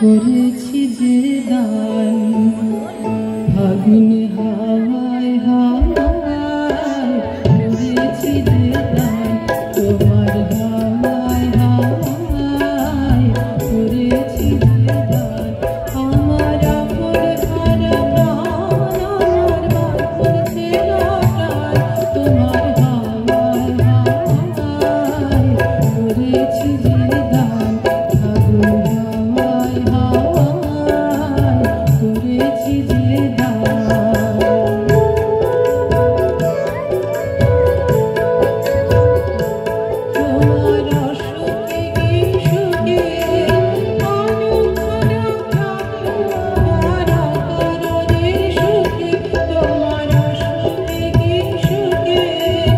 করেছি যে দান ফাগুন হাওয়ায় হাওয়ায় করেছি যে দান তোমার হাওয়ায় হাওয়ায় করেছি যে দান আমার আপন হারা প্রাণ আমার বাঁধন ছিল প্রাণ তোমার হাওয়ায় হাওয়ায় করেছি যে দান ফাগুন করেছি যে তোমার অসুখে সুখে সুখে তোমার অসুখে সুখে সুখে তোমার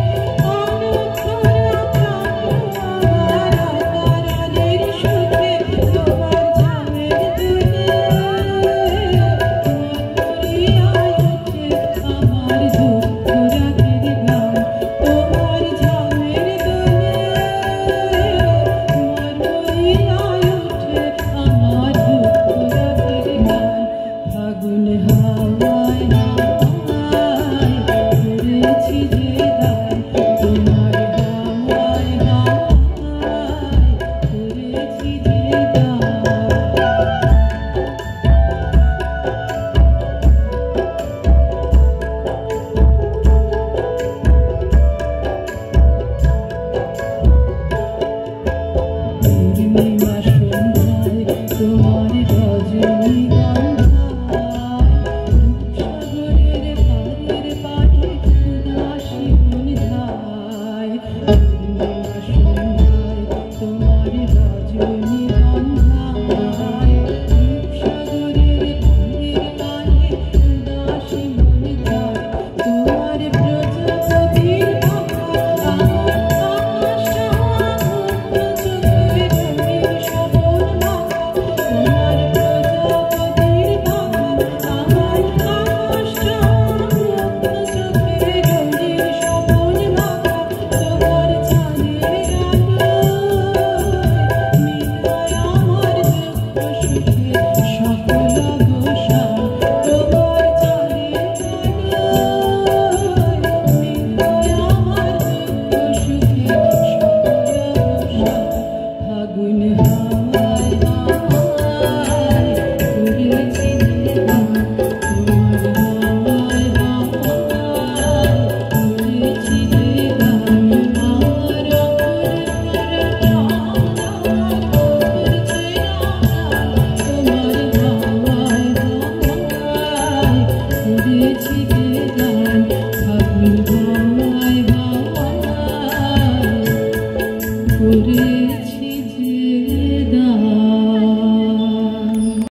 করেছি